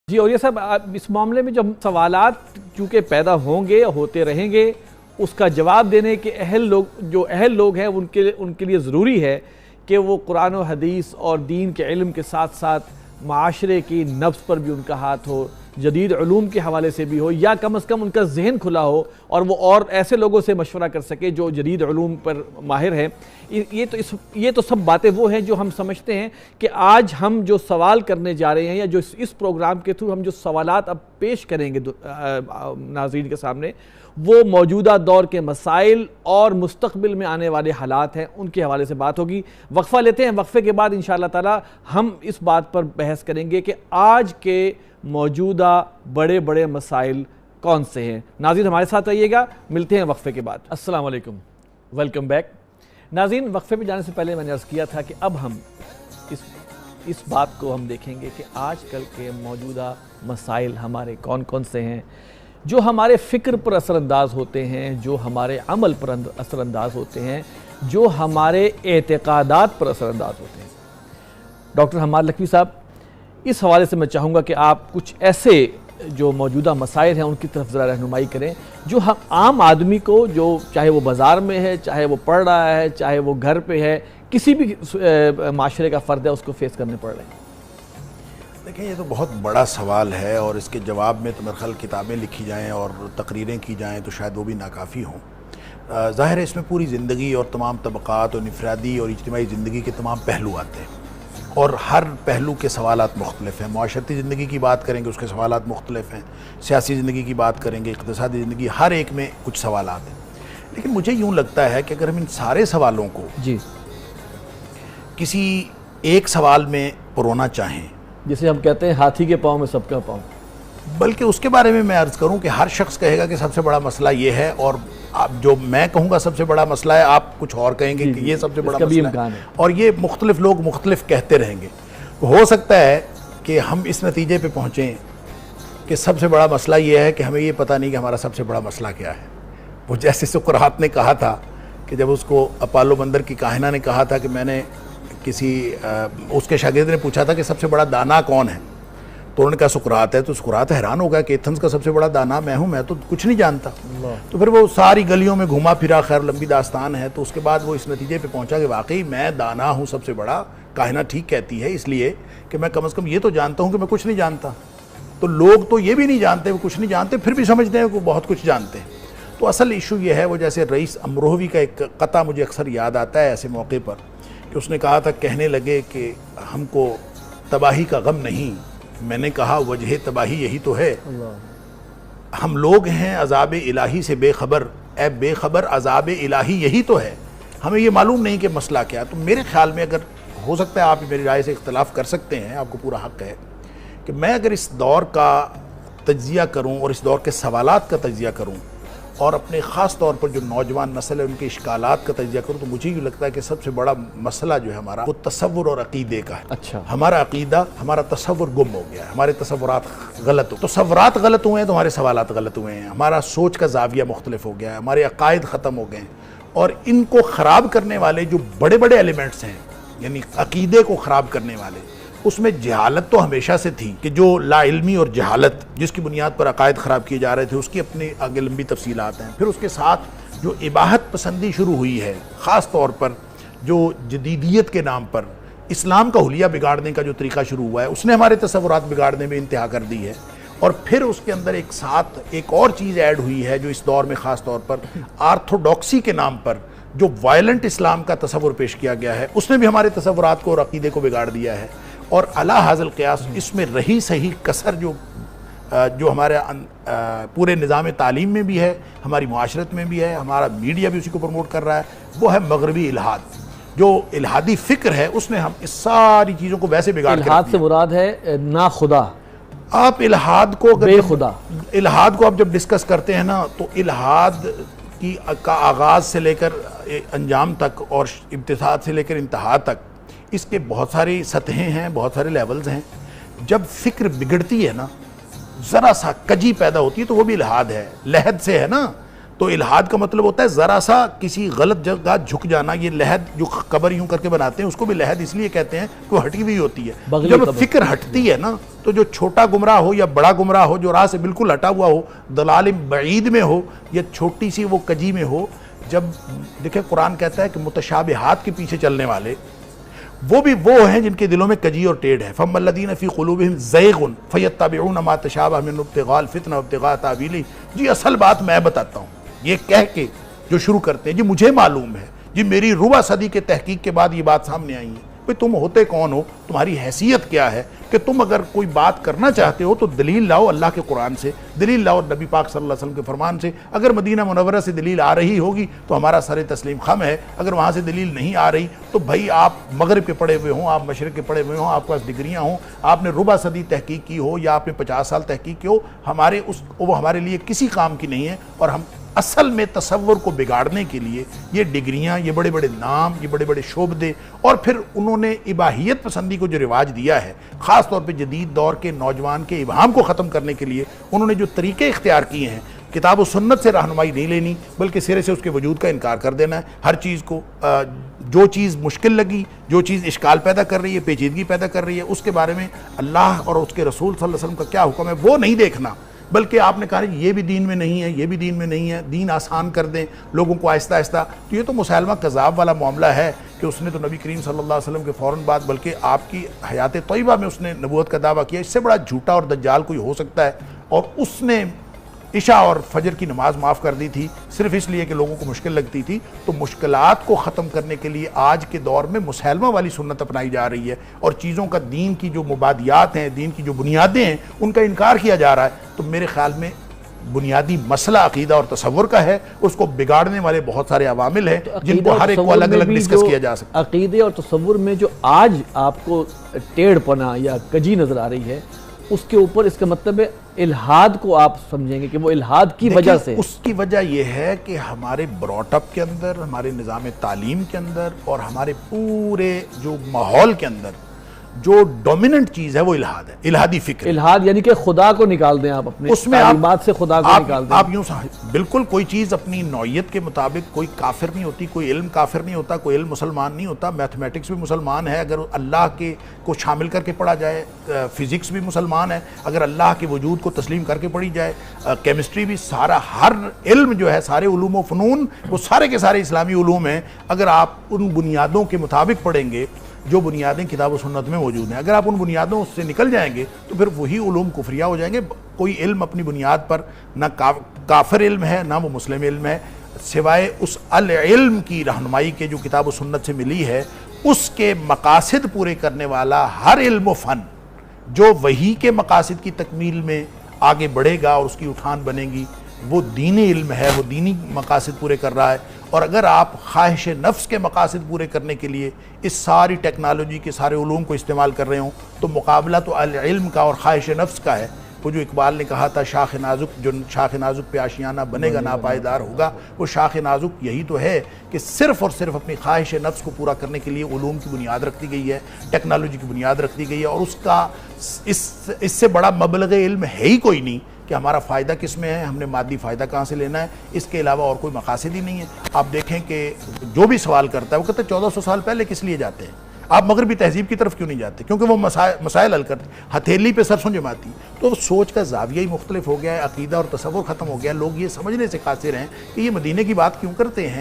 جی اور یہ صاحب اس معاملے میں جو سوالات چونکہ پیدا ہوں گے ہوتے رہیں گے، اس کا جواب دینے کے اہل لوگ ہیں ان کے لیے ضروری ہے کہ وہ قرآن و حدیث اور دین کے علم کے ساتھ ساتھ معاشرے کی نبض پر بھی ان کا ہاتھ ہو، جدید علوم کے حوالے سے بھی ہو، یا کم از کم ان کا ذہن کھلا ہو اور وہ اور ایسے لوگوں سے مشورہ کر سکے جو جدید علوم پر ماہر ہیں۔ یہ تو سب باتیں وہ ہیں جو ہم سمجھتے ہیں کہ آج ہم جو سوال کرنے جا رہے ہیں یا جو اس پروگرام کے تھرو ہم جو سوالات اب پیش کریں گے ناظرین کے سامنے، وہ موجودہ دور کے مسائل اور مستقبل میں آنے والے حالات ہیں، ان کے حوالے سے بات ہوگی۔ وقفہ لیتے ہیں، وقفے کے بعد انشاءاللہ تعالی ہم اس بات پر بحث کریں گے کہ آج کے موجودہ بڑے بڑے مسائل کون سے ہیں۔ ناظرین ہمارے ساتھ رہیے گا، ملتے ہیں وقفے کے بعد۔ السلام علیکم، ویلکم بیک۔ ناظرین وقفے پہ جانے سے پہلے میں نے عرض کیا تھا کہ اب ہم اس بات کو ہم دیکھیں گے کہ آج کل کے موجودہ مسائل ہمارے کون کون سے ہیں جو ہمارے فکر پر اثر انداز ہوتے ہیں، جو ہمارے عمل پر اثر انداز ہوتے ہیں، جو ہمارے اعتقادات پر اثر انداز ہوتے ہیں۔ ڈاکٹر حماد لکھوی صاحب، اس حوالے سے میں چاہوں گا کہ آپ کچھ ایسے جو موجودہ مسائل ہیں ان کی طرف ذرا رہنمائی کریں جو ہم عام آدمی کو، جو چاہے وہ بازار میں ہے، چاہے وہ پڑھ رہا ہے، چاہے وہ گھر پہ ہے، کسی بھی معاشرے کا فرد ہے، اس کو فیس کرنے پڑ رہے ہیں۔ دیکھیں یہ تو بہت بڑا سوال ہے اور اس کے جواب میں تو میرے خیال کتابیں لکھی جائیں اور تقریریں کی جائیں تو شاید وہ بھی ناکافی ہوں۔ ظاہر ہے اس میں پوری زندگی اور تمام طبقات اور انفرادی اور اجتماعی زندگی کے تمام پہلو آتے ہیں اور ہر پہلو کے سوالات مختلف ہیں۔ معاشرتی زندگی کی بات کریں گے اس کے سوالات مختلف ہیں، سیاسی زندگی کی بات کریں گے، اقتصادی زندگی، ہر ایک میں کچھ سوالات ہیں۔ لیکن مجھے یوں لگتا ہے کہ اگر ہم ان سارے سوالوں کو کسی ایک سوال میں پرونا چاہیں، جسے ہم کہتے ہیں ہاتھی کے پاؤں میں سب کا پاؤں، بلکہ اس کے بارے میں میں عرض کروں کہ ہر شخص کہے گا کہ سب سے بڑا مسئلہ یہ ہے، اور جو میں کہوں گا سب سے بڑا مسئلہ ہے، آپ کچھ اور کہیں گے کہ یہ سب سے بڑا مسئلہ ہے، اور یہ مختلف لوگ مختلف کہتے رہیں گے۔ ہو سکتا ہے کہ ہم اس نتیجے پہ پہنچیں کہ سب سے بڑا مسئلہ یہ ہے کہ ہمیں یہ پتہ نہیں کہ ہمارا سب سے بڑا مسئلہ کیا ہے۔ وہ جیسے سقراط نے کہا تھا کہ جب اس کو اپالو بندر کی کاہنہ نے کہا تھا کہ میں نے اس کے شاگرد نے پوچھا تھا کہ سب سے بڑا دانا کون ہے، تو انہوں نے کہا سقراط ہے، تو سقراط حیران ہو گیا کہ ایتھنز کا سب سے بڑا دانا میں ہوں، میں تو کچھ نہیں جانتا۔ تو پھر وہ ساری گلیوں میں گھوما پھرا، خیر لمبی داستان ہے، تو اس کے بعد وہ اس نتیجے پہ پہنچا کہ واقعی میں دانا ہوں سب سے بڑا، کائنہ ٹھیک کہتی ہے، اس لیے کہ میں کم از کم یہ تو جانتا ہوں کہ میں کچھ نہیں جانتا۔ تو لوگ تو یہ بھی نہیں جانتے، وہ کچھ نہیں جانتے، پھر بھی سمجھتے ہیں کہ وہ بہت کچھ جانتے ہیں۔ تو اصل ایشو یہ ہے، وہ جیسے رئیس امروہوی کا ایک قطعہ مجھے اکثر یاد آتا ہے ایسے موقع پر، کہ اس نے کہا تھا، کہنے لگے کہ ہم کو تباہی کا غم نہیں، میں نے کہا وجہ تباہی یہی تو ہے، ہم لوگ ہیں عذاب الہی سے بے خبر، اے بے خبر عذاب الہی یہی تو ہے، ہمیں یہ معلوم نہیں کہ مسئلہ کیا ہے۔ تو میرے خیال میں، اگر ہو سکتا ہے آپ میری رائے سے اختلاف کر سکتے ہیں، آپ کو پورا حق ہے، کہ میں اگر اس دور کا تجزیہ کروں اور اس دور کے سوالات کا تجزیہ کروں اور اپنے خاص طور پر جو نوجوان نسل ہے ان کے اشکالات کا تجزیہ کروں، تو مجھے یہ لگتا ہے کہ سب سے بڑا مسئلہ جو ہے ہمارا، وہ تصور اور عقیدے کا ہے۔ اچھا، ہمارا عقیدہ، ہمارا تصور گم ہو گیا ہے، ہمارے تصورات تصورات غلط ہوئے ہیں تو ہمارے سوالات غلط ہوئے ہیں، ہمارا سوچ کا زاویہ مختلف ہو گیا ہے، ہمارے عقائد ختم ہو گئے ہیں، اور ان کو خراب کرنے والے جو بڑے بڑے ایلیمنٹس ہیں، یعنی عقیدے کو خراب کرنے والے، اس میں جہالت تو ہمیشہ سے تھی، کہ جو لا علمی اور جہالت جس کی بنیاد پر عقائد خراب کیے جا رہے تھے، اس کی اپنی آگے لمبی تفصیلات ہیں۔ پھر اس کے ساتھ جو اباحت پسندی شروع ہوئی ہے، خاص طور پر جو جدیدیت کے نام پر اسلام کا حلیہ بگاڑنے کا جو طریقہ شروع ہوا ہے، اس نے ہمارے تصورات بگاڑنے میں انتہا کر دی ہے۔ اور پھر اس کے اندر ایک اور چیز ایڈ ہوئی ہے جو اس دور میں خاص طور پر آرتھوڈاکسی کے نام پر جو وائلنٹ اسلام کا تصور پیش کیا گیا ہے، اس نے بھی ہمارے تصورات کو اور عقیدے کو بگاڑ دیا ہے۔ اور علی حاصل قیاس اس میں رہی صحیح کسر جو ہمارے پورے نظام تعلیم میں بھی ہے، ہماری معاشرت میں بھی ہے، ہمارا میڈیا بھی اسی کو پروموٹ کر رہا ہے، وہ ہے مغربی الحاد۔ جو الحادی فکر ہے اس نے ہم اس ساری چیزوں کو ویسے بگاڑ کے رکھ دیا۔ الحاد سے مراد ہے نا خدا، آپ الحاد کو بے خدا، الحاد کو آپ جب ڈسکس کرتے ہیں نا، تو الحاد کا آغاز سے لے کر انجام تک اور ابتداء سے لے کر انتہا تک اس کے بہت ساری سطحیں ہیں، بہت سارے لیولز ہیں۔ جب فکر بگڑتی ہے نا، ذرا سا کجی پیدا ہوتی ہے تو وہ بھی الحاد ہے، لحد سے ہے نا، تو الحاد کا مطلب ہوتا ہے ذرا سا کسی غلط جگہ جھک جانا. یہ لحد جو قبر یوں کر کے بناتے ہیں اس کو بھی لحد اس لیے کہتے ہیں کہ وہ ہٹی ہوئی ہوتی ہے. جب فکر ہٹتی ہے نا تو جو چھوٹا گمراہ ہو یا بڑا گمراہ ہو, جو راہ سے بالکل ہٹا ہوا ہو, ضلال بعید میں ہو یا چھوٹی سی وہ کجی میں ہو, جب دیکھیں قرآن کہتا ہے کہ متشابہات کے پیچھے چلنے والے وہ بھی وہ ہیں جن کے دلوں میں کجی اور ٹیڑھ ہے. فَأَمَّا الَّذِينَ فِي قُلُوبِهِمْ زَيْغٌ فَيَتَّبِعُونَ مَا تَشَابَهَ مِنْهُ ابْتِغَاءَ الْفِتْنَةِ وَابْتِغَاءَ تَأْوِيلِهِ. جی اصل بات میں بتاتا ہوں, یہ کہہ کے جو شروع کرتے ہیں جی مجھے معلوم ہے, جی میری ربع صدی کے تحقیق کے بعد یہ بات سامنے آئی ہے. بھئی تم ہوتے کون ہو, تمہاری حیثیت کیا ہے کہ تم اگر کوئی بات کرنا چاہتے ہو تو دلیل لاؤ اللہ کے قرآن سے, دلیل لاؤ نبی پاک صلی اللہ علیہ وسلم کے فرمان سے. اگر مدینہ منورہ سے دلیل آ رہی ہوگی تو ہمارا سر تسلیم خم ہے, اگر وہاں سے دلیل نہیں آ رہی تو بھائی آپ مغرب کے پڑھے ہوئے ہوں, آپ مشرق کے پڑھے ہوئے ہوں, آپ کے پاس ڈگریاں ہوں, آپ نے ربع صدی تحقیق کی ہو یا آپ نے 50 سال تحقیق کی ہو, وہ ہمارے لیے کسی کام کی نہیں ہے. اور ہم اصل میں تصور کو بگاڑنے کے لیے یہ ڈگریاں, یہ بڑے بڑے نام, یہ بڑے بڑے شعبدے, اور پھر انہوں نے اباحیت پسندی کو جو رواج دیا ہے, خاص طور پہ جدید دور کے نوجوان کے ابہام کو ختم کرنے کے لیے انہوں نے جو طریقے اختیار کیے ہیں, کتاب و سنت سے رہنمائی نہیں لینی بلکہ سرے سے اس کے وجود کا انکار کر دینا ہے. ہر چیز کو جو چیز مشکل لگی, جو چیز اشکال پیدا کر رہی ہے, پیچیدگی پیدا کر رہی ہے, اس کے بارے میں اللہ اور اس کے رسول صلی اللہ علیہ وسلم کا کیا حکم ہے وہ نہیں دیکھنا, بلکہ آپ نے کہا یہ بھی دین میں نہیں ہے, یہ بھی دین میں نہیں ہے, دین آسان کر دیں لوگوں کو آہستہ آہستہ. تو یہ تو مسلمہ کذاب والا معاملہ ہے کہ اس نے تو نبی کریم صلی اللہ علیہ وسلم کے فوراً بعد بلکہ آپ کی حیات طیبہ میں اس نے نبوت کا دعویٰ کیا. اس سے بڑا جھوٹا اور دجال کوئی ہو سکتا ہے؟ اور اس نے عشاء اور فجر کی نماز معاف کر دی تھی صرف اس لیے کہ لوگوں کو مشکل لگتی تھی. تو مشکلات کو ختم کرنے کے لیے آج کے دور میں مسلمہ والی سنت اپنائی جا رہی ہے, اور چیزوں کا دین کی جو مبادیات ہیں, دین کی جو بنیادیں ہیں, ان کا انکار کیا جا رہا ہے. تو میرے خیال میں بنیادی مسئلہ عقیدہ اور تصور کا ہے, اس کو بگاڑنے والے بہت سارے عوامل ہیں جن کو ہر ایک کو الگ الگ ڈسکس کیا جا سکتا ہے. عقیدے اور تصور میں جو آج آپ کو ٹیڑھ پنا یا کجی نظر آ رہی ہے, اس کے اوپر اس کا مطلب ہے الحاد کو آپ سمجھیں گے کہ وہ الحاد کی وجہ سے. اس کی وجہ یہ ہے کہ ہمارے براٹ اپ کے اندر, ہمارے نظام تعلیم کے اندر اور ہمارے پورے جو ماحول کے اندر جو ڈومیننٹ چیز ہے وہ الحاد ہے, الحادی فکر. الحاد یعنی کہ خدا کو نکال دیں آپ اپنے تعلیمات سے, خدا کو نکال دیں. آپ یوں بالکل کوئی چیز اپنی نوعیت کے مطابق, کوئی کافر نہیں ہوتی, کوئی علم کافر نہیں ہوتا, کوئی علم مسلمان نہیں ہوتا. میتھمیٹکس بھی مسلمان ہے اگر اللہ کے کو شامل کر کے پڑھا جائے, فزکس بھی مسلمان ہے اگر اللہ کے وجود کو تسلیم کر کے پڑھی جائے, کیمسٹری بھی, سارا ہر علم جو ہے, سارے علوم و فنون وہ سارے کے سارے اسلامی علوم ہیں اگر آپ ان بنیادوں کے مطابق پڑھیں گے جو بنیادیں کتاب و سنت میں موجود ہیں. اگر آپ ان بنیادوں سے نکل جائیں گے تو پھر وہی علوم کفریہ ہو جائیں گے. کوئی علم اپنی بنیاد پر نہ کافر علم ہے نہ وہ مسلم علم ہے, سوائے اس العلم کی رہنمائی کے جو کتاب و سنت سے ملی ہے. اس کے مقاصد پورے کرنے والا ہر علم و فن جو وحی کے مقاصد کی تکمیل میں آگے بڑھے گا اور اس کی اٹھان بنے گی, وہ دینی علم ہے, وہ دینی مقاصد پورے کر رہا ہے. اور اگر آپ خواہش نفس کے مقاصد پورے کرنے کے لیے اس ساری ٹیکنالوجی کے سارے علوم کو استعمال کر رہے ہوں تو مقابلہ تو العلم کا اور خواہش نفس کا ہے. وہ جو اقبال نے کہا تھا شاخ نازک, جو شاخ نازک پہ آشیانہ بنے گا ناپائیدار ہوگا, وہ شاخ نازک یہی تو ہے کہ صرف اور صرف اپنی خواہش نفس کو پورا کرنے کے لیے علوم کی بنیاد رکھ دی گئی ہے, ٹیکنالوجی کی بنیاد رکھ دی گئی ہے. اور اس کا اس سے بڑا مبلغ علم ہے ہی کوئی نہیں کہ ہمارا فائدہ کس میں ہے, ہم نے مادی فائدہ کہاں سے لینا ہے. اس کے علاوہ اور کوئی مقاصد ہی نہیں ہے. آپ دیکھیں کہ جو بھی سوال کرتا ہے وہ کہتا ہے 1400 سال پہلے کس لیے جاتے ہیں, آپ مغربی تہذیب کی طرف کیوں نہیں جاتے؟ کیونکہ وہ مسائل حل کرتے, ہتھیلی پہ سرسوں جماتی. تو سوچ کا زاویہ ہی مختلف ہو گیا ہے, عقیدہ اور تصور ختم ہو گیا. لوگ یہ سمجھنے سے قاصر ہیں کہ یہ مدینے کی بات کیوں کرتے ہیں.